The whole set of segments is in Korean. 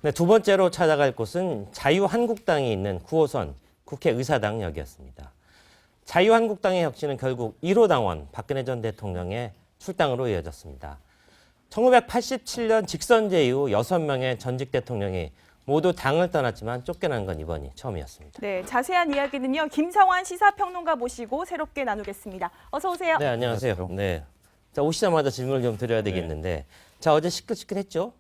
네, 두 번째로 찾아갈 곳은 자유한국당이 있는 9호선 국회의사당역이었습니다. 자유한국당의 혁신은 결국 1호 당원 박근혜 전 대통령의 출당으로 이어졌습니다. 1987년 직선제 이후 6명의 전직 대통령이 모두 당을 떠났지만 쫓겨난 건 이번이 처음이었습니다. 네, 자세한 이야기는요. 김성환 시사평론가 모시고 새롭게 나누겠습니다. 어서 오세요. 네, 안녕하세요. 네, 자, 오시자마자 질문을 좀 드려야 되겠는데, 자, 어제 시끌시끌했죠?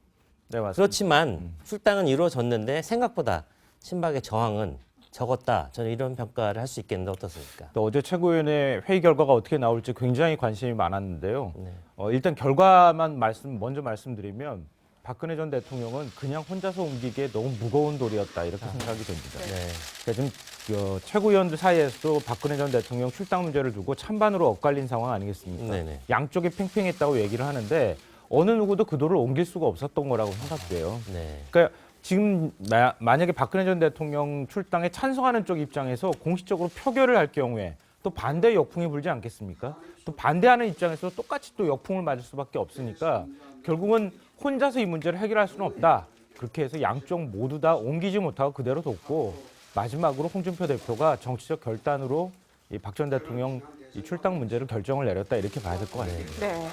네, 맞습니다. 그렇지만 출당은 이루어졌는데 생각보다 친박의 저항은 적었다. 저는 이런 평가를 할 수 있겠는데 어떻습니까? 또 어제 최고위원회 회의 결과가 어떻게 나올지 굉장히 관심이 많았는데요. 네. 일단 결과만 먼저 말씀드리면 박근혜 전 대통령은 그냥 혼자서 옮기기에 너무 무거운 돌이었다 이렇게 생각이 됩니다. 네. 그러니까 지금 최고위원들 사이에서도 박근혜 전 대통령 출당 문제를 두고 찬반으로 엇갈린 상황 아니겠습니까? 네네. 양쪽이 팽팽했다고 얘기를 하는데 어느 누구도 그 돌을 옮길 수가 없었던 거라고 생각돼요. 네. 그러니까 지금 만약에 박근혜 전 대통령 출당에 찬성하는 쪽 입장에서 공식적으로 표결을 할 경우에 또 반대 역풍이 불지 않겠습니까? 또 반대하는 입장에서 똑같이 또 역풍을 맞을 수밖에 없으니까 결국은 혼자서 이 문제를 해결할 수는 없다. 그렇게 해서 양쪽 모두 다 옮기지 못하고 그대로 뒀고 마지막으로 홍준표 대표가 정치적 결단으로 이 박 전 대통령 이 출당 문제를 결정을 내렸다 이렇게 봐야 될 것 같습니다. 네.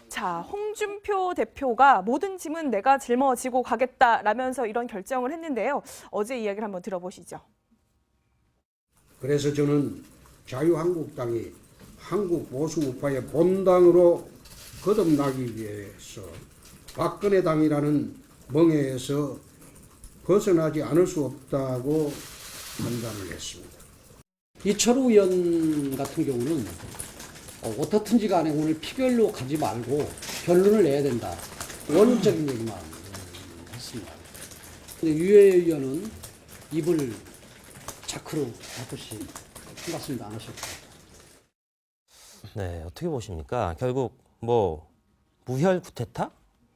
자, 홍준표 대표가 모든 짐은 내가 짊어지고 가겠다라면서 이런 결정을 했는데요. 어제 이야기를 한번 들어보시죠. 그래서 저는 자유한국당이 한국 보수 우파의 본당으로 거듭나기 위해서 박근혜 당이라는 멍에에서 벗어나지 않을 수 없다고 판단을 했습니다. 이철우 의원 같은 경우는 어떻든지 간에 오늘 피결로 가지 말고 결론을 내야 된다. 원론적인 얘기만 했습니다. 근데 유해 의원은 입을 자크로 하듯이 말씀도 안 하셨고. 네, 어떻게 보십니까? 결국 뭐 무혈 쿠데타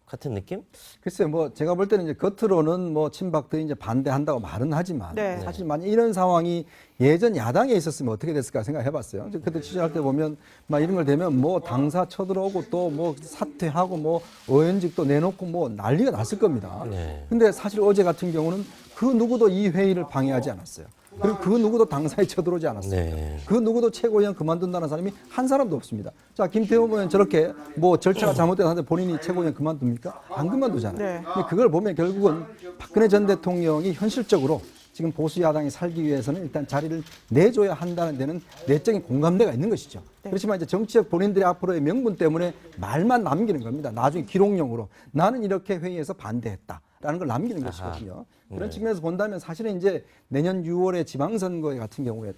같은 느낌? 글쎄요, 뭐 제가 볼 때는 이제 겉으로는 뭐 친박들이 이제 반대한다고 말은 하지만 네. 사실 만약 이런 상황이 예전 야당에 있었으면 어떻게 됐을까 생각해봤어요. 그때 취재할 때 보면 막 이런 걸 되면 뭐 당사 쳐들어오고 또 뭐 사퇴하고 뭐 의원직도 내놓고 뭐 난리가 났을 겁니다. 네. 근데 사실 어제 같은 경우는 그 누구도 이 회의를 방해하지 않았어요. 그리고 그 누구도 당사에 쳐들어오지 않았습니다. 네. 그 누구도 최고위원 그만둔다는 사람이 한 사람도 없습니다. 자, 김태호 의원 저렇게 뭐 절차가 잘못돼서 본인이 최고위원 그만둡니까? 안 그만두잖아요. 네. 근데 그걸 보면 결국은 박근혜 전 대통령이 현실적으로 지금 보수 야당이 살기 위해서는 일단 자리를 내줘야 한다는 데는 내적인 공감대가 있는 것이죠. 네. 그렇지만 이제 정치적 본인들의 앞으로의 명분 때문에 말만 남기는 겁니다. 나중에 기록용으로 나는 이렇게 회의에서 반대했다라는 걸 남기는 것이거든요. 그런 측면에서 본다면 사실은 이제 내년 6월에 지방선거 같은 경우에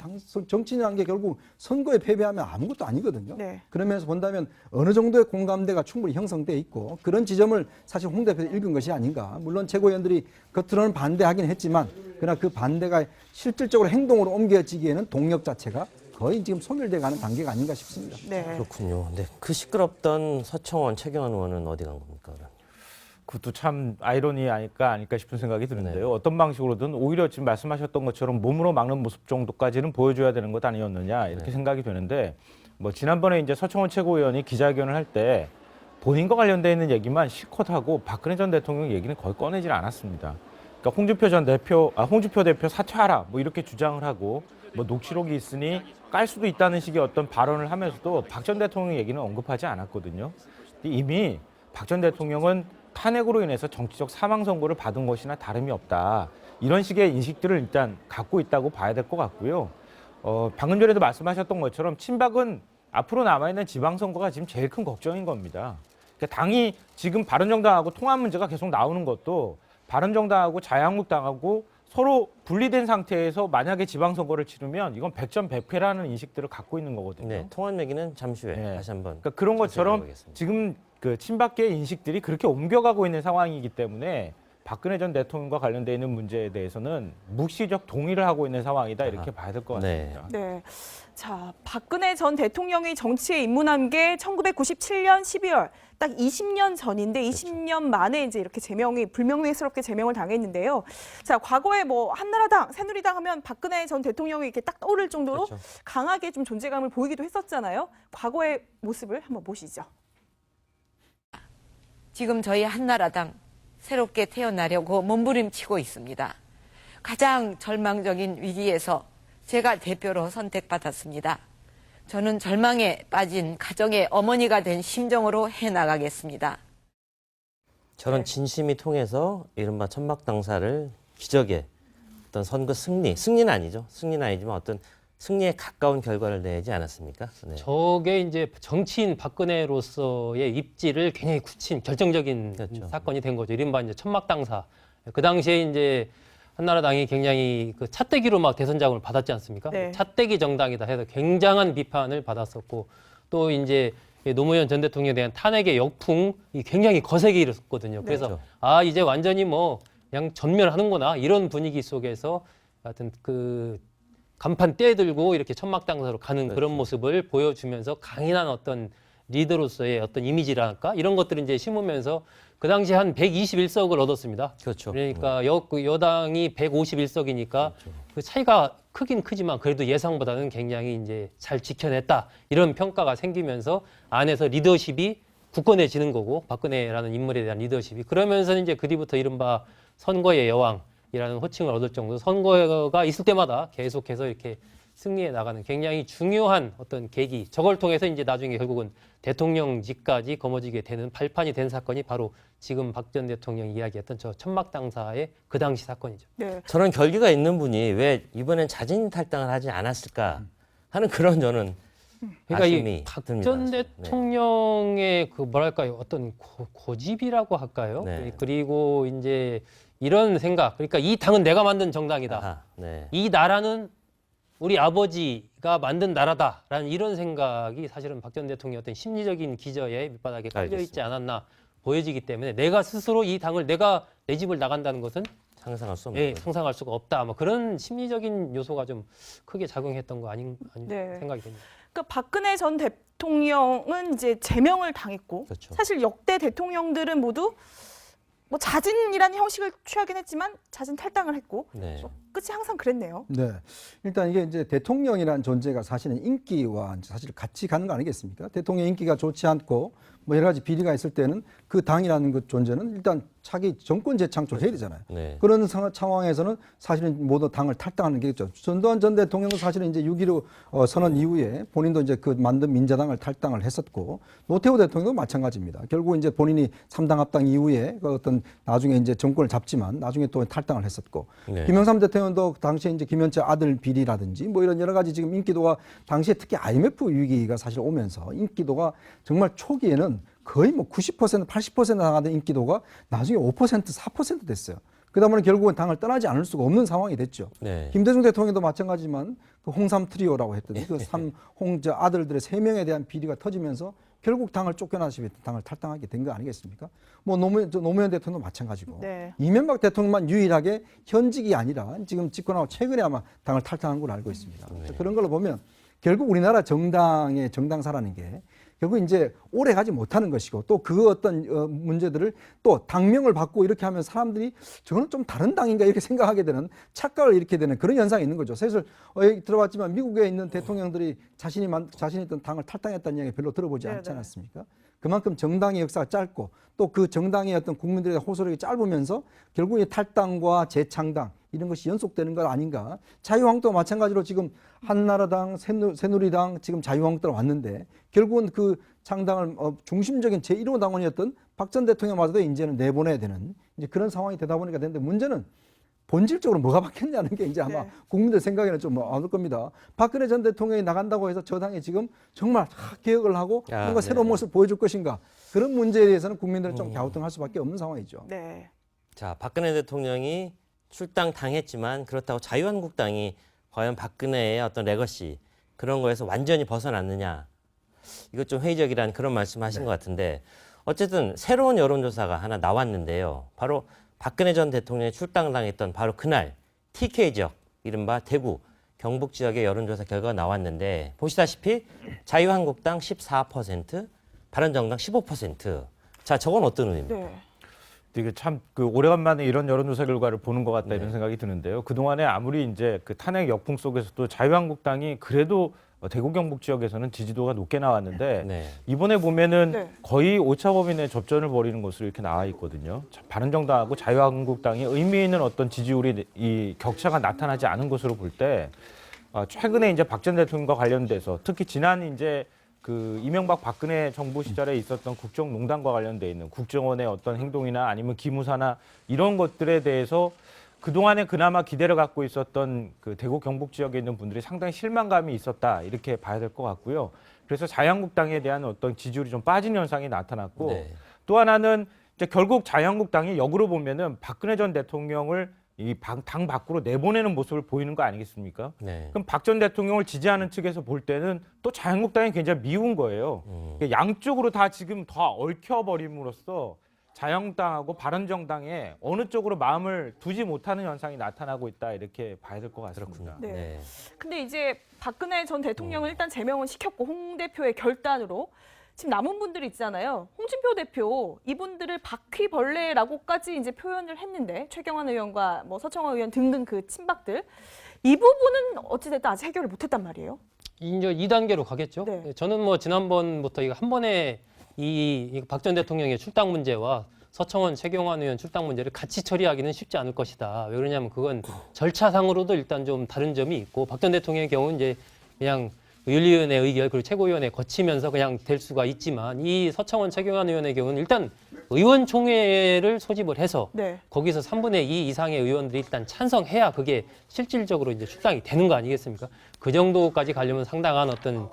정치인이라는 게 결국 선거에 패배하면 아무것도 아니거든요. 네. 그런 면에서 본다면 어느 정도의 공감대가 충분히 형성돼 있고 그런 지점을 사실 홍 대표에서 읽은 것이 아닌가. 물론 최고위원들이 겉으로는 반대하긴 했지만 그러나 그 반대가 실질적으로 행동으로 옮겨지기에는 동력 자체가 거의 지금 소멸돼 가는 단계가 아닌가 싶습니다. 네. 그렇군요. 네, 그 시끄럽던 서청원, 최경환 의원은 어디 간 겁니까? 그럼? 그것도 참 아이러니 아닐까 싶은 생각이 드는데요. 어떤 방식으로든 오히려 지금 말씀하셨던 것처럼 몸으로 막는 모습 정도까지는 보여줘야 되는 것 아니었느냐 이렇게 생각이 되는데 뭐 지난번에 이제 서청원 최고위원이 기자회견을 할 때 본인과 관련돼 있는 얘기만 실컷 하고 박근혜 전 대통령 얘기는 거의 꺼내질 않았습니다. 그러니까 홍준표 대표 사퇴하라 뭐 이렇게 주장을 하고 뭐 녹취록이 있으니 깔 수도 있다는 식의 어떤 발언을 하면서도 박 전 대통령 얘기는 언급하지 않았거든요. 이미 박 전 대통령은 탄핵으로 인해서 정치적 사망 선고를 받은 것이나 다름이 없다. 이런 식의 인식들을 일단 갖고 있다고 봐야 될 것 같고요. 방금 전에도 말씀하셨던 것처럼 친박은 앞으로 남아있는 지방선거가 지금 제일 큰 걱정인 겁니다. 그러니까 당이 지금 바른정당하고 통합 문제가 계속 나오는 것도 바른정당하고 자유한국당하고 서로 분리된 상태에서 만약에 지방선거를 치르면 이건 100점 100패라는 인식들을 갖고 있는 거거든요. 네, 통합 얘기는 잠시 후에 네. 다시 한번. 그러니까 그런 것처럼 보겠습니다. 지금 그 친박계의 인식들이 그렇게 옮겨가고 있는 상황이기 때문에 박근혜 전 대통령과 관련돼 있는 문제에 대해서는 묵시적 동의를 하고 있는 상황이다 이렇게 봐야 될 것 네. 같습니다. 네. 자, 박근혜 전 대통령이 정치에 입문한 게 1997년 12월, 딱 20년 전인데 20년 만에 이제 이렇게 불명예스럽게 제명을 당했는데요. 자, 과거에 뭐 한나라당, 새누리당 하면 박근혜 전 대통령이 이렇게 딱 떠오를 정도로 그렇죠. 강하게 좀 존재감을 보이기도 했었잖아요. 과거의 모습을 한번 보시죠. 지금 저희 한나라당 새롭게 태어나려고 몸부림치고 있습니다. 가장 절망적인 위기에서 제가 대표로 선택받았습니다. 저는 절망에 빠진 가정의 어머니가 된 심정으로 해나가겠습니다. 저런 진심이 통해서 이른바 천막당사를 기적의 어떤 선거 승리는 아니죠. 승리는 아니지만 어떤 승리에 가까운 결과를 내지 않았습니까? 네. 저게 이제 정치인 박근혜로서의 입지를 굉장히 굳힌 결정적인 그렇죠. 사건이 된 거죠. 이른바 이제 천막당사. 그 당시에 이제 한나라당이 굉장히 그 찻대기로 막 대선 자금을 받았지 않습니까? 네. 찻대기 정당이다 해서 굉장한 비판을 받았었고 또 이제 노무현 전 대통령에 대한 탄핵의 역풍이 굉장히 거세게 일었거든요. 그래서 그렇죠. 아 이제 완전히 뭐 그냥 전멸하는구나 이런 분위기 속에서 하여튼 그 간판 떼들고 이렇게 천막당사로 가는 그런 모습을 보여주면서 강인한 어떤 리더로서의 어떤 이미지랄까 이런 것들을 이제 심으면서 그 당시에 한 121석을 얻었습니다. 그렇죠. 그러니까 여당이 151석이니까 그 차이가 크긴 크지만 그래도 예상보다는 굉장히 이제 잘 지켜냈다 이런 평가가 생기면서 안에서 리더십이 굳건해지는 거고 박근혜라는 인물에 대한 리더십이 그러면서 이제 그 뒤부터 이른바 선거의 여왕이라는 호칭을 얻을 정도로 선거가 있을 때마다 계속해서 이렇게 승리해 나가는 굉장히 중요한 어떤 계기 저걸 통해서 이제 나중에 결국은 대통령직까지 거머쥐게 되는 발판이 된 사건이 바로 지금 박 전 대통령이 이야기했던 저 천막당사의 그 당시 사건이죠. 네. 저런 결기가 있는 분이 왜 이번엔 자진 탈당을 하지 않았을까 하는 그런 저는 그러니까 이 아쉬움이 박 듭니다. 전 네. 대통령의 그 뭐랄까요 어떤 고집이라고 할까요? 네. 그리고 이제 이런 생각 그러니까 이 당은 내가 만든 정당이다. 아하, 네. 이 나라는 우리 아버지가 만든 나라다라는 이런 생각이 사실은 박 전 대통령의 어떤 심리적인 기저에 밑바닥에 깔려 있지 않았나 보여지기 때문에 내가 스스로 이 당을 내가 내 집을 나간다는 것은 상상할 수 없는 예, 거죠. 상상할 수가 없다. 뭐 그런 심리적인 요소가 좀 크게 작용했던 거 아닌 네. 생각이 됩니다. 그러니까 박근혜 전 대통령은 이제 제명을 당했고 그렇죠. 사실 역대 대통령들은 모두 뭐 자진이라는 형식을 취하긴 했지만 자진 탈당을 했고 네. 끝이 항상 그랬네요. 네. 일단 이게 이제 대통령이라는 존재가 사실은 인기와 사실 같이 가는 거 아니겠습니까? 대통령 인기가 좋지 않고 뭐 여러 가지 비리가 있을 때는 그 당이라는 그 존재는 일단 차기 정권 재창출을 해야 되잖아요. 네. 그런 상황에서는 사실은 모두 당을 탈당하는 게 있죠. 전두환 전 대통령도 사실은 이제 6.15 선언 이후에 본인도 이제 그 만든 민자당을 탈당을 했었고 노태우 대통령도 마찬가지입니다. 결국 이제 본인이 3당 합당 이후에 그 어떤 나중에 이제 정권을 잡지만 나중에 또 탈당을 했었고 네. 김영삼 대통령도 당시에 이제 김현철 아들 비리라든지 뭐 이런 여러 가지 지금 인기도가 당시에 특히 IMF 위기가 사실 오면서 인기도가 정말 초기에는 거의 뭐 90%, 80% 나가던 인기도가 나중에 5%, 4% 됐어요. 그러다 보니 결국은 당을 떠나지 않을 수가 없는 상황이 됐죠. 네. 김대중 대통령도 마찬가지지만 그 홍삼 트리오라고 했던 그 삼홍저 아들들의 3명에 대한 비리가 터지면서 결국 당을 쫓겨나시면 당을 탈당하게 된 거 아니겠습니까? 뭐 노무현 대통령도 마찬가지고 네. 이명박 대통령만 유일하게 현직이 아니라 지금 집권하고 최근에 아마 당을 탈당한 걸로 알고 있습니다. 그런 걸로 보면 결국 우리나라 정당의 정당사라는 게 결국 이제 오래 가지 못하는 것이고 또 그 어떤 문제들을 또 당명을 받고 이렇게 하면 사람들이 저거는 좀 다른 당인가 이렇게 생각하게 되는 착각을 일으키게 되는 그런 현상이 있는 거죠. 사실 여기 들어봤지만 미국에 있는 대통령들이 자신이 있던 당을 탈당했다는 이야기 별로 들어보지 않지 않았습니까? 그만큼 정당의 역사가 짧고 또 그 정당의 어떤 국민들의 호소력이 짧으면서 결국 이 탈당과 재창당 이런 것이 연속되는 것 아닌가. 자유한국도 마찬가지로 지금 한나라당, 새누리당, 지금 자유한국당 왔는데 결국은 그 창당을 중심적인 제1호 당원이었던 박 전 대통령마저도 이제는 내보내야 되는 이제 그런 상황이 되다 보니까 되는데 문제는 본질적으로 뭐가 바뀌었냐는 게 이제 아마 네. 국민들 생각에는 좀 안 올 겁니다. 박근혜 전 대통령이 나간다고 해서 저 당이 지금 정말 개혁을 하고 뭔가 새로운 모습을 보여줄 것인가. 그런 문제에 대해서는 국민들은 좀 갸우뚱할 수밖에 없는 상황이죠. 네. 자, 박근혜 대통령이 출당 당했지만 그렇다고 자유한국당이 과연 박근혜의 어떤 레거시 그런 거에서 완전히 벗어났느냐. 이거 좀 회의적이라는 그런 말씀하신 것 같은데 어쨌든 새로운 여론조사가 하나 나왔는데요. 바로 박근혜 전 대통령이 출당당했던 바로 그날 TK 지역, 이른바 대구, 경북 지역의 여론조사 결과가 나왔는데 보시다시피 자유한국당 14%, 바른정당 15%. 자, 저건 어떤 의미입니까? 네. 이게 참 그 오래간만에 이런 여론조사 결과를 보는 것 같다 이런 생각이 드는데요. 그 동안에 아무리 이제 그 탄핵 역풍 속에서도 자유한국당이 그래도 대구 경북 지역에서는 지지도가 높게 나왔는데 네. 이번에 보면은 네. 거의 오차범위 내 접전을 벌이는 것으로 이렇게 나와 있거든요. 바른정당하고 자유한국당이 의미 있는 어떤 지지율이 이 격차가 나타나지 않은 것으로 볼 때 최근에 이제 박 전 대통령과 관련돼서 특히 지난 이제 그 이명박 박근혜 정부 시절에 있었던 국정농단과 관련돼 있는 국정원의 어떤 행동이나 아니면 기무사나 이런 것들에 대해서 그동안에 그나마 기대를 갖고 있었던 그 대구 경북 지역에 있는 분들이 상당히 실망감이 있었다 이렇게 봐야 될 것 같고요. 그래서 자유한국당에 대한 어떤 지지율이 좀 빠진 현상이 나타났고 네. 또 하나는 이제 결국 자유한국당이 역으로 보면은 박근혜 전 대통령을 이 당 밖으로 내보내는 모습을 보이는 거 아니겠습니까? 네. 그럼 박 전 대통령을 지지하는 측에서 볼 때는 또 자유한국당이 굉장히 미운 거예요. 그러니까 양쪽으로 다 지금 다 얽혀버림으로써 자유한국당하고 바른정당에 어느 쪽으로 마음을 두지 못하는 현상이 나타나고 있다 이렇게 봐야 될 것 같습니다. 네. 네. 근데 이제 박근혜 전 대통령을 일단 제명을 시켰고 홍 대표의 결단으로 지금 남은 분들이 있잖아요. 홍준표 대표 이분들을 바퀴벌레라고까지 이제 표현을 했는데 최경환 의원과 뭐 서청원 의원 등등 그 친박들 이 부분은 어찌됐든 아직 해결을 못했단 말이에요. 이제 2단계로 가겠죠. 네. 저는 뭐 지난번부터 이거 한 번에 이 박 전 대통령의 출당 문제와 서청원, 최경환 의원 출당 문제를 같이 처리하기는 쉽지 않을 것이다. 왜 그러냐면 그건 절차상으로도 일단 좀 다른 점이 있고 박 전 대통령의 경우는 이제 그냥 윤리위원회 의결 그리고 최고위원회 거치면서 그냥 될 수가 있지만 이 서청원, 최경환 의원의 경우는 일단 의원총회를 소집을 해서 네. 거기서 3분의 2 이상의 의원들이 일단 찬성해야 그게 실질적으로 이제 출당이 되는 거 아니겠습니까? 그 정도까지 가려면 상당한 어떤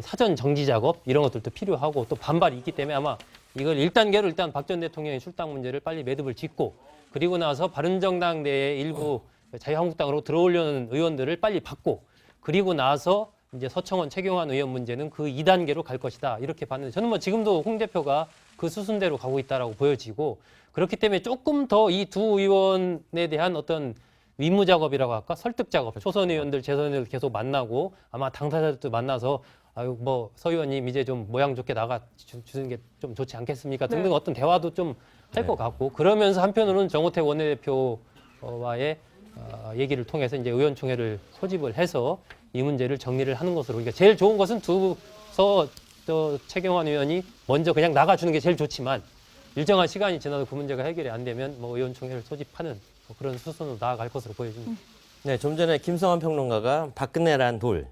사전 정지 작업 이런 것들도 필요하고 또 반발이 있기 때문에 아마 이걸 1단계로 일단 박 전 대통령의 출당 문제를 빨리 매듭을 짓고 그리고 나서 바른정당 내에 일부 자유한국당으로 들어오려는 의원들을 빨리 받고 그리고 나서 이제 서청원, 최경환 의원 문제는 그 2단계로 갈 것이다 이렇게 봤는데 저는 뭐 지금도 홍 대표가 그 수순대로 가고 있다라고 보여지고 그렇기 때문에 조금 더 이 두 의원에 대한 어떤 위무 작업이라고 할까 설득 작업 초선 의원들 재선 의원들 계속 만나고 아마 당사자들도 만나서 아유 뭐 서 의원님 이제 좀 모양 좋게 나가 주는 게 좀 좋지 않겠습니까 등등 네. 어떤 대화도 좀 할 것 같고 그러면서 한편으로는 정호택 원내대표와의 얘기를 통해서 이제 의원총회를 소집을 해서 이 문제를 정리를 하는 것으로 그러니까 제일 좋은 것은 최경환 의원이 먼저 그냥 나가주는 게 제일 좋지만 일정한 시간이 지나도 그 문제가 해결이 안 되면 뭐 의원총회를 소집하는 뭐 그런 수순으로 나아갈 것으로 보여집니다. 네, 좀 전에 김성환 평론가가 박근혜란 돌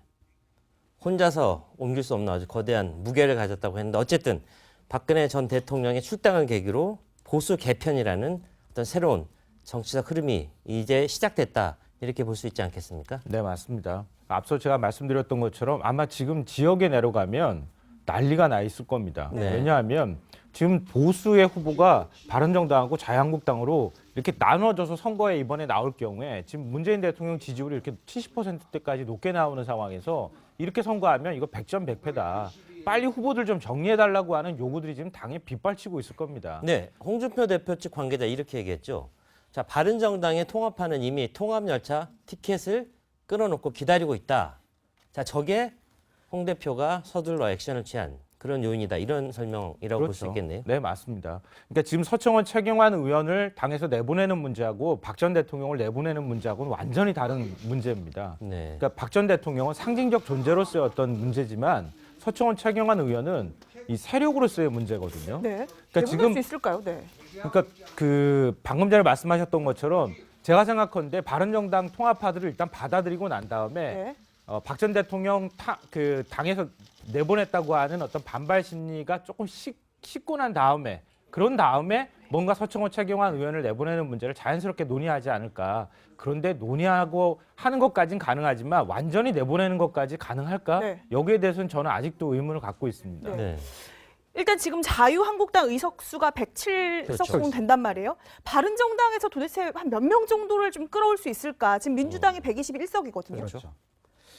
혼자서 옮길 수 없는 아주 거대한 무게를 가졌다고 했는데 어쨌든 박근혜 전 대통령의 출당을 계기로 보수 개편이라는 어떤 새로운 정치적 흐름이 이제 시작됐다 이렇게 볼 수 있지 않겠습니까? 네, 맞습니다. 앞서 제가 말씀드렸던 것처럼 아마 지금 지역에 내려가면 난리가 나 있을 겁니다. 네. 왜냐하면 지금 보수의 후보가 바른정당하고 자유한국당으로 이렇게 나눠져서 선거에 이번에 나올 경우에 지금 문재인 대통령 지지율이 이렇게 70%대까지 높게 나오는 상황에서 이렇게 선거하면 이거 100점 100패다. 빨리 후보들 좀 정리해달라고 하는 요구들이 지금 당에 빗발치고 있을 겁니다. 네, 홍준표 대표 측 관계자 이렇게 얘기했죠. 자, 바른정당의 통합파는 이미 통합열차 티켓을 끊어놓고 기다리고 있다. 자, 저게 홍 대표가 서둘러 액션을 취한 그런 요인이다. 이런 설명이라고 볼 수 있겠네요. 네, 맞습니다. 그러니까 지금 서청원, 최경환 의원을 당에서 내보내는 문제하고 박 전 대통령을 내보내는 문제하고는 완전히 다른 문제입니다. 네. 그러니까 박 전 대통령은 상징적 존재로서의 어떤 문제지만 서청원, 최경환 의원은 이 세력으로서의 문제거든요. 네. 그러니까 내보낼 지금 수 있을까요? 네. 그러니까 그 방금 전에 말씀하셨던 것처럼 제가 생각하는데 바른정당 통합파들을 일단 받아들이고 난 다음에 네. 박 전 대통령 그 당에서 내보냈다고 하는 어떤 반발 심리가 조금 식고 난 다음에 그런 다음에 뭔가 서청원, 최경환 의원을 내보내는 문제를 자연스럽게 논의하지 않을까. 그런데 논의하고 하는 것까지는 가능하지만 완전히 내보내는 것까지 가능할까? 네. 여기에 대해서는 저는 아직도 의문을 갖고 있습니다. 네. 네. 일단 지금 자유한국당 의석수가 107석 그렇죠. 정도 된단 말이에요. 바른정당에서 도대체 한 몇 명 정도를 좀 끌어올 수 있을까? 지금 민주당이 121석이거든요. 그렇죠.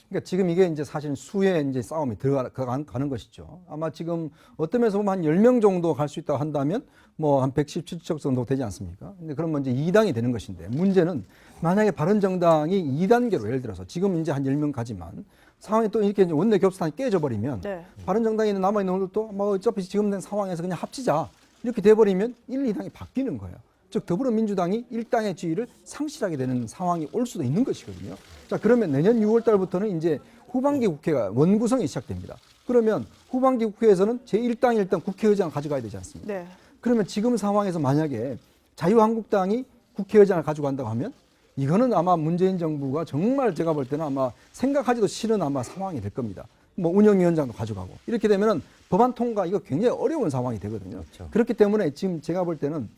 그러니까 지금 이게 이제 사실 수의 이제 싸움이 들어가는 것이죠. 아마 지금 어떤 면에서 보면 한 10명 정도 갈 수 있다고 한다면 뭐 한 117석 정도 되지 않습니까? 근데 그러면 이제 2당이 되는 것인데 문제는 만약에 바른정당이 2단계로 예를 들어서 지금 이제 한 10명 가지만 상황이 또 이렇게 원내 교섭단이 깨져버리면 네. 바른정당에 있는 남아있는 분들도 뭐 어차피 지금 된 상황에서 그냥 합치자 이렇게 돼버리면 1, 2당이 바뀌는 거예요. 즉 더불어민주당이 일당의 지위를 상실하게 되는 상황이 올 수도 있는 것이거든요. 자, 그러면 내년 6월 달부터는 이제 후반기 국회가 원구성이 시작됩니다. 그러면 후반기 국회에서는 제1당이 일단 국회의장을 가져가야 되지 않습니까? 네. 그러면 지금 상황에서 만약에 자유한국당이 국회의장을 가져간다고 하면 이거는 아마 문재인 정부가 정말 제가 볼 때는 아마 생각하지도 싫은 아마 상황이 될 겁니다. 뭐 운영위원장도 가져가고 이렇게 되면은 법안 통과 이거 굉장히 어려운 상황이 되거든요. 그렇죠. 그렇기 때문에 지금 제가 볼 때는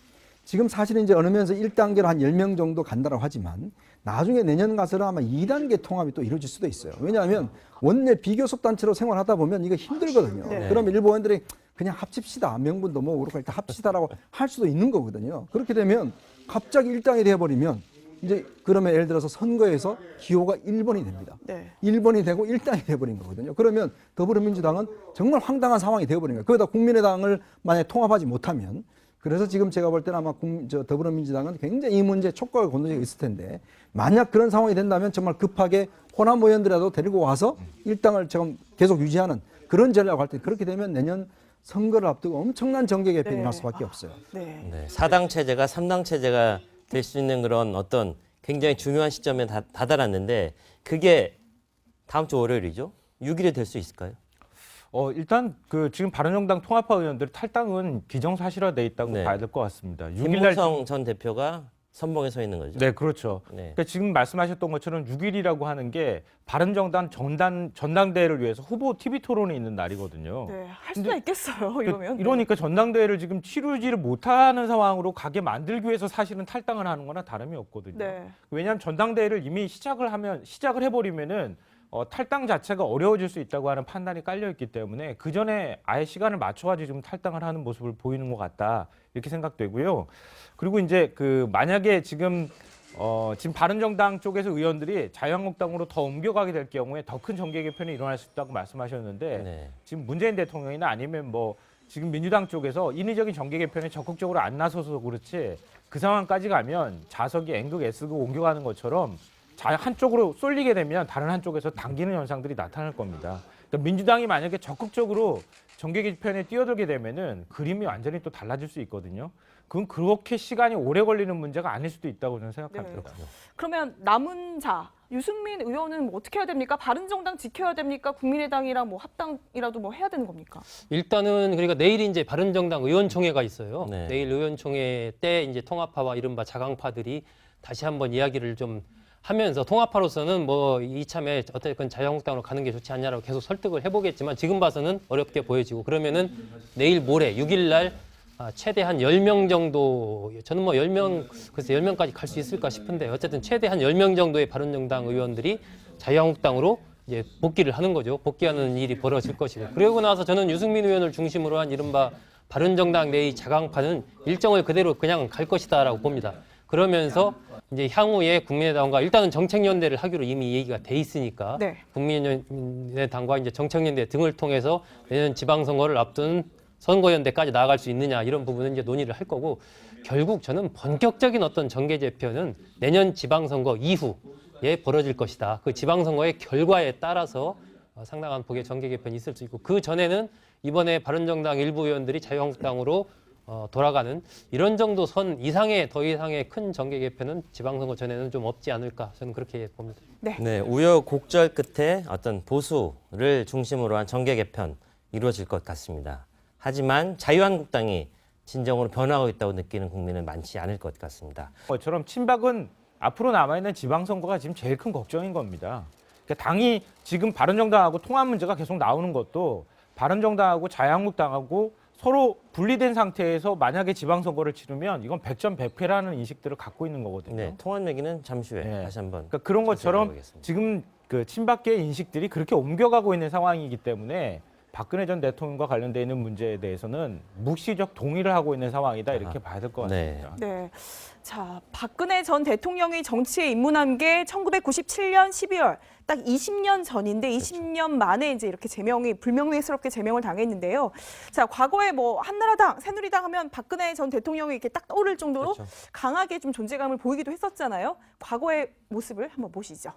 지금 사실은 이제 어느 면에서 1단계로 한 10명 정도 간다고 하지만 나중에 내년 가서는 아마 2단계 통합이 또 이루어질 수도 있어요. 왜냐하면 원내 비교섭단체로 생활하다 보면 이거 힘들거든요. 네. 그러면 일부 의원들이 그냥 합칩시다. 명분도 뭐 그렇고 일단 합시다라고 할 수도 있는 거거든요. 그렇게 되면 갑자기 1당이 되어버리면 이제 그러면 예를 들어서 선거에서 기호가 1번이 됩니다. 네. 1번이 되고 1당이 되어버린 거거든요. 그러면 더불어민주당은 정말 황당한 상황이 되어버린 거예요. 거기다 국민의당을 만약에 통합하지 못하면 그래서 지금 제가 볼 때는 아마 더불어민주당은 굉장히 이 문제에 촉각을 곤두져 있을 텐데 만약 그런 상황이 된다면 정말 급하게 호남 의원들이라도 데리고 와서 1당을 지금 계속 유지하는 그런 전략을 할 때 그렇게 되면 내년 선거를 앞두고 엄청난 정계 개편이 네. 날 수밖에 없어요. 네. 네, 4당 체제가 3당 체제가 될 수 있는 그런 어떤 굉장히 중요한 시점에 다다랐는데 그게 다음 주 월요일이죠. 6일에 될 수 있을까요? 일단 그 지금 바른정당 통합파 의원들 탈당은 기정사실화돼 있다고 네. 봐야 될 것 같습니다. 6일날 김무성 전 대표가 선봉에 서 있는 거죠. 네, 그렇죠. 네. 그러니까 지금 말씀하셨던 것처럼 6일이라고 하는 게 바른정당 전당대회를 위해서 후보 TV 토론이 있는 날이거든요. 네. 할 수가 있겠어요. 이러면. 이러니까 전당대회를 지금 치르지를 못하는 상황으로 가게 만들기 위해서 사실은 탈당을 하는 거나 다름이 없거든요. 네. 왜냐하면 전당대회를 이미 시작을 해버리면은 탈당 자체가 어려워질 수 있다고 하는 판단이 깔려 있기 때문에 그 전에 아예 시간을 맞춰가지고 지금 탈당을 하는 모습을 보이는 것 같다 이렇게 생각되고요. 그리고 이제 그 만약에 지금 바른정당 쪽에서 의원들이 자유한국당으로 더 옮겨가게 될 경우에 더 큰 정계 개편이 일어날 수 있다고 말씀하셨는데 네. 지금 문재인 대통령이나 아니면 뭐 지금 민주당 쪽에서 인위적인 정계 개편에 적극적으로 안 나서서 그렇지 그 상황까지 가면 자석이 N극 S극 옮겨가는 것처럼 한쪽으로 쏠리게 되면 다른 한쪽에서 당기는 현상들이 나타날 겁니다. 그러니까 민주당이 만약에 적극적으로 정계 개편에 뛰어들게 되면은 그림이 완전히 또 달라질 수 있거든요. 그건 그렇게 시간이 오래 걸리는 문제가 아닐 수도 있다고 저는 생각합니다. 네. 그러면 남은 자 유승민 의원은 뭐 어떻게 해야 됩니까? 바른정당 지켜야 됩니까? 국민의당이랑 뭐 합당이라도 뭐 해야 되는 겁니까? 일단은 그러니까 내일 이제 바른정당 의원총회가 있어요. 네. 내일 의원총회 때 이제 통합파와 이른바 자강파들이 다시 한번 이야기를 좀 하면서 통합파로서는 뭐 이참에 어쨌든 자유한국당으로 가는 게 좋지 않냐라고 계속 설득을 해보겠지만 지금 봐서는 어렵게 보여지고 그러면은 내일 모레 6일 날 최대한 10명 정도, 저는 뭐 10명, 글쎄 10명까지 갈 수 있을까 싶은데 어쨌든 최대한 10명 정도의 바른정당 의원들이 자유한국당으로 이제 복귀를 하는 거죠. 복귀하는 일이 벌어질 것이고. 그러고 나서 저는 유승민 의원을 중심으로 한 이른바 바른정당 내의 자강파는 일정을 그대로 그냥 갈 것이다라고 봅니다. 그러면서 이제 향후에 국민의당과 일단은 정책연대를 하기로 이미 얘기가 돼 있으니까 네. 국민의당과 이제 정책연대 등을 통해서 내년 지방선거를 앞둔 선거연대까지 나아갈 수 있느냐 이런 부분은 이제 논의를 할 거고 결국 저는 본격적인 어떤 정계 재편은 내년 지방선거 이후에 벌어질 것이다. 그 지방선거의 결과에 따라서 상당한 폭의 정계 개편이 있을 수 있고 그 전에는 이번에 바른정당 일부 의원들이 자유한국당으로 돌아가는 이런 정도 선 이상의 더 이상의 큰 정계 개편은 지방선거 전에는 좀 없지 않을까 저는 그렇게 봅니다. 네, 우여곡절 끝에 어떤 보수를 중심으로 한 정계 개편 이루어질 것 같습니다. 하지만 자유한국당이 진정으로 변화하고 있다고 느끼는 국민은 많지 않을 것 같습니다. 것처럼 친박은 앞으로 남아있는 지방선거가 지금 제일 큰 걱정인 겁니다. 그러니까 당이 지금 바른정당하고 통합 문제가 계속 나오는 것도 바른정당하고 자유한국당하고 서로 분리된 상태에서 만약에 지방선거를 치르면 이건 100점 100패라는 인식들을 갖고 있는 거거든요. 네, 통합 얘기는 잠시 후에 네. 다시 한번. 그러니까 그런 것처럼 해보겠습니다. 지금 그 친박계의 인식들이 그렇게 옮겨가고 있는 상황이기 때문에 박근혜 전 대통령과 관련돼 있는 문제에 대해서는 묵시적 동의를 하고 있는 상황이다 이렇게 봐야 될 것 네. 같습니다. 네. 자, 박근혜 전 대통령이 정치에 입문한 게 1997년 12월 딱 20년 전인데 20년 만에 이제 이렇게 불명예스럽게 제명을 당했는데요. 자, 과거에 뭐 한나라당, 새누리당 하면 박근혜 전 대통령이 이렇게 딱 떠오를 정도로 그렇죠. 강하게 좀 존재감을 보이기도 했었잖아요. 과거의 모습을 한번 보시죠.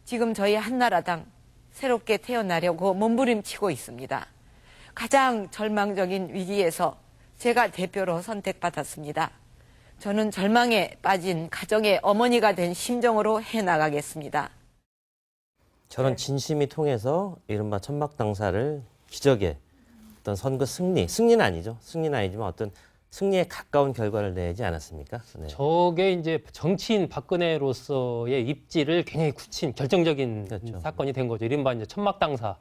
지금 저희 한나라당 새롭게 태어나려고 몸부림치고 있습니다. 가장 절망적인 위기에서 제가 대표로 선택받았습니다. 저는 절망에 빠진 가정의 어머니가 된 심정으로 해나가겠습니다. 저런 진심이 통해서 이른바 천막당사를 기적의 어떤 선거 승리는 아니죠. 승리는 아니지만 어떤 승리에 가까운 결과를 내지 않았습니까? 네. 저게 이제 정치인 박근혜로서의 입지를 굉장히 굳힌 결정적인 그렇죠. 사건이 된 거죠. 이른바 이제 천막당사.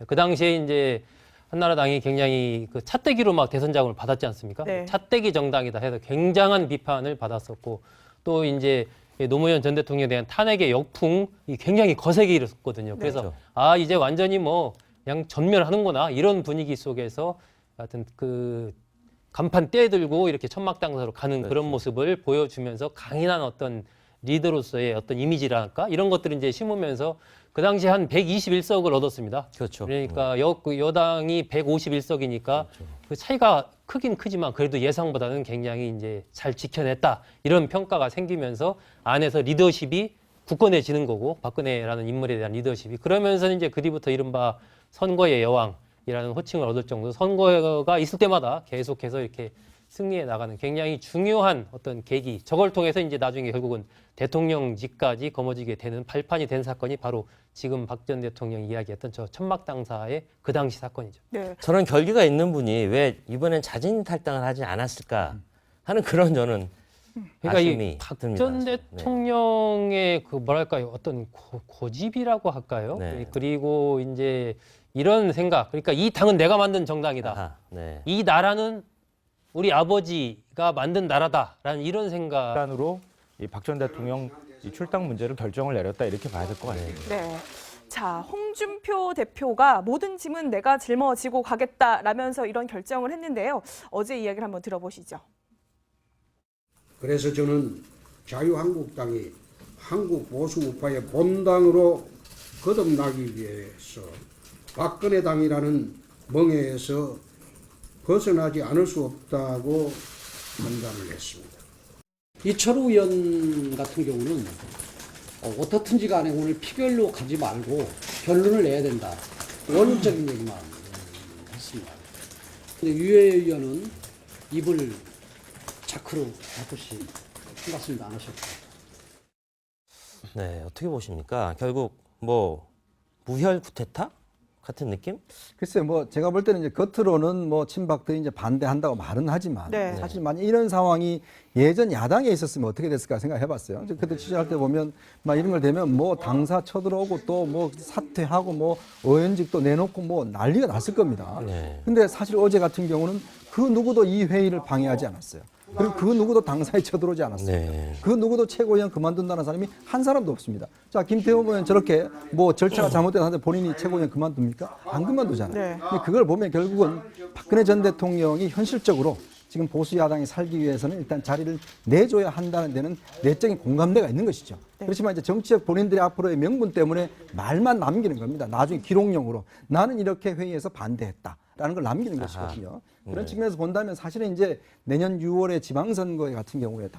그 당시에 이제 한나라당이 굉장히 그 찻대기로 막 대선 자금을 받았지 않습니까? 네. 찻대기 정당이다 해서 굉장한 비판을 받았었고 또 이제 노무현 전 대통령에 대한 탄핵의 역풍이 굉장히 거세게 일었거든요. 그래서 그렇죠. 아 이제 완전히 뭐 그냥 전멸하는구나 이런 분위기 속에서 하여튼 그 간판 떼들고 이렇게 천막당사로 가는 그렇죠. 그런 모습을 보여주면서 강인한 어떤 리더로서의 어떤 이미지랄까 이런 것들을 이제 심으면서 그 당시에 한 121석을 얻었습니다. 그렇죠. 그러니까 여당이 151석이니까 그 차이가 크긴 크지만 그래도 예상보다는 굉장히 이제 잘 지켜냈다 이런 평가가 생기면서 안에서 리더십이 굳건해지는 거고 박근혜라는 인물에 대한 리더십이 그러면서 이제 그 뒤부터 이른바 선거의 여왕이라는 호칭을 얻을 정도 선거가 있을 때마다 계속해서 이렇게 승리해 나가는 굉장히 중요한 어떤 계기 저걸 통해서 이제 나중에 결국은 대통령직까지 거머쥐게 되는 발판이 된 사건이 바로 지금 박 전 대통령이 이야기했던 저 천막당사의 그 당시 사건이죠. 네. 저런 결기가 있는 분이 왜 이번엔 자진 탈당을 하지 않았을까 하는 그런 저는 그러니까 이 아쉬움이 박 듭니다. 전 대통령의 그 뭐랄까요 어떤 고집이라고 할까요? 네. 그리고 이제 이런 생각 그러니까 이 당은 내가 만든 정당이다. 아하, 네. 이 나라는 우리 아버지가 만든 나라다라는 이런 생각. 일단으로 이 박 전 대통령 이 출당 문제를 결정을 내렸다 이렇게 봐야 될 것 같아요. 네. 자, 홍준표 대표가 모든 짐은 내가 짊어지고 가겠다라면서 이런 결정을 했는데요. 어제 이야기를 한번 들어보시죠. 그래서 저는 자유한국당이 한국 보수 우파의 본당으로 거듭나기 위해서 박근혜 당이라는 멍에에서 벗어나지 않을 수 없다고 판단을 했습니다. 이철우 의원 같은 경우는 어떻든지 간에 오늘 피결로 가지 말고 결론을 내야 된다. 원론적인 얘기만 했습니다. 근데 유해 의원은 입을 자크로 닫듯이 한 말씀도 안 하셨고. 네, 어떻게 보십니까? 결국 뭐 무혈 쿠데타 같은 느낌? 글쎄요, 뭐 제가 볼 때는 이제 겉으로는 뭐 친박들이 이제 반대한다고 말은 하지만 네. 사실 만약 이런 상황이 예전 야당에 있었으면 어떻게 됐을까 생각해봤어요. 그때 취재할 때 보면 막 이런 걸 되면 뭐 당사 쳐들어오고 또 뭐 사퇴하고 뭐 의원직도 내놓고 뭐 난리가 났을 겁니다. 네. 근데 사실 어제 같은 경우는 그 누구도 이 회의를 방해하지 않았어요. 그리고 그 누구도 당사에 쳐들어오지 않았습니다. 네. 그 누구도 최고위원 그만둔다는 사람이 한 사람도 없습니다. 자, 김태호 의원 저렇게 뭐 절차가 잘못됐는데 본인이 최고위원 그만둡니까? 안 그만두잖아요. 네. 근데 그걸 보면 결국은 박근혜 전 대통령이 현실적으로 지금 보수 야당이 살기 위해서는 일단 자리를 내줘야 한다는 데는 내적인 공감대가 있는 것이죠. 그렇지만 이제 정치적 본인들의 앞으로의 명분 때문에 말만 남기는 겁니다. 나중에 기록용으로 나는 이렇게 회의에서 반대했다라는 걸 남기는 것이거든요. 그런 측면에서 본다면 사실은 이제 내년 6월에 지방선거 같은 경우에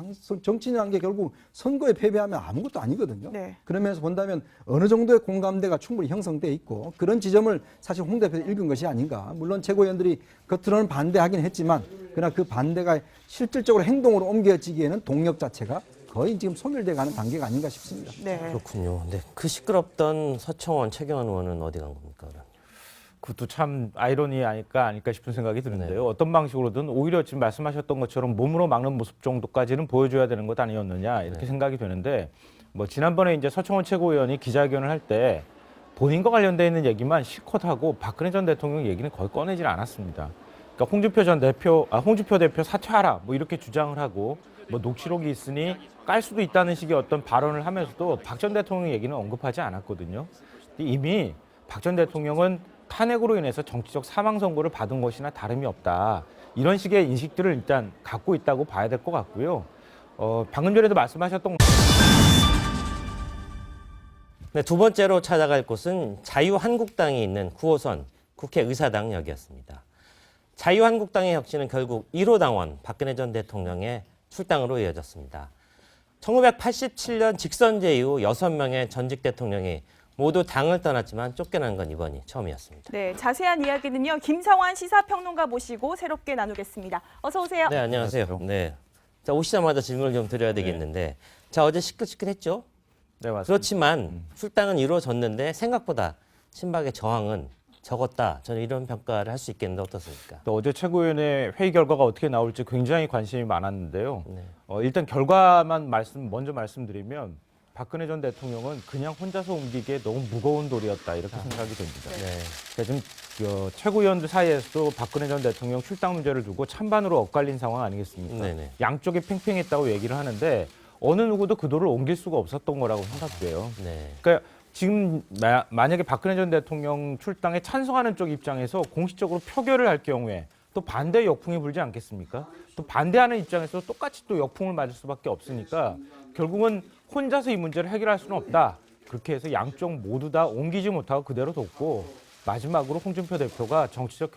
정치인이라는 게 결국 선거에 패배하면 아무것도 아니거든요. 네. 그러면서 본다면 어느 정도의 공감대가 충분히 형성돼 있고 그런 지점을 사실 홍 대표가 읽은 것이 아닌가. 물론 최고위원들이 겉으로는 반대하긴 했지만 그러나 그 반대가 실질적으로 행동으로 옮겨지기에는 동력 자체가 거의 지금 소멸돼 가는 단계가 아닌가 싶습니다. 네. 그렇군요. 네, 그 시끄럽던 서청원, 최경환 의원은 어디 간 겁니까? 그럼? 그것도 참 아이러니 아닐까 싶은 생각이 드는데요. 어떤 방식으로든 오히려 지금 말씀하셨던 것처럼 몸으로 막는 모습 정도까지는 보여줘야 되는 것 아니었느냐 이렇게 생각이 되는데 뭐 지난번에 이제 서청원 최고위원이 기자회견을 할 때 본인과 관련돼 있는 얘기만 실컷 하고 박근혜 전 대통령 얘기는 거의 꺼내질 않았습니다. 그러니까 홍준표 대표 사퇴하라 뭐 이렇게 주장을 하고 뭐 녹취록이 있으니 깔 수도 있다는 식의 어떤 발언을 하면서도 박 전 대통령 얘기는 언급하지 않았거든요. 이미 박 전 대통령은 탄핵으로 인해서 정치적 사망 선고를 받은 것이나 다름이 없다. 이런 식의 인식들을 일단 갖고 있다고 봐야 될 것 같고요. 방금 전에도 말씀하셨던 네, 두 번째로 찾아갈 곳은 자유한국당이 있는 9호선 국회의사당역이었습니다. 자유한국당의 혁신은 결국 1호 당원 박근혜 전 대통령의 출당으로 이어졌습니다. 1987년 직선제 이후 6명의 전직 대통령이 모두 당을 떠났지만 쫓겨난 건 이번이 처음이었습니다. 네, 자세한 이야기는요. 김성환 시사평론가 모시고 새롭게 나누겠습니다. 어서 오세요. 네, 안녕하세요. 네. 자, 오시자마자 질문을 좀 드려야 되겠는데 자, 어제 시끌시끌했죠? 네, 맞습니다. 그렇지만 출당은 이루어졌는데 생각보다 친박의 저항은 적었다. 저는 이런 평가를 할 수 있겠는데 어떻습니까? 또 어제 최고위원회 회의 결과가 어떻게 나올지 굉장히 관심이 많았는데요. 네. 일단 결과만 먼저 말씀드리면 박근혜 전 대통령은 그냥 혼자서 옮기기에 너무 무거운 돌이었다 이렇게 생각이 됩니다. 네. 그러니까 지금 최고위원들 사이에서도 박근혜 전 대통령 출당 문제를 두고 찬반으로 엇갈린 상황 아니겠습니까? 네네. 양쪽이 팽팽했다고 얘기를 하는데 어느 누구도 그 돌을 옮길 수가 없었던 거라고 생각돼요. 네. 그러니까 지금 만약에 박근혜 전 대통령 출당에 찬성하는 쪽 입장에서 공식적으로 표결을 할 경우에 또 반대 역풍이 불지 않겠습니까? 또 반대하는 입장에서 똑같이 또 역풍을 맞을 수밖에 없으니까 결국은 혼자서 이 문제를 해결할 수는 없다. 그렇게 해서 양쪽 모두 다 옮기지 못하고 그대로 뒀고 마지막으로 홍준표 대표가 정치적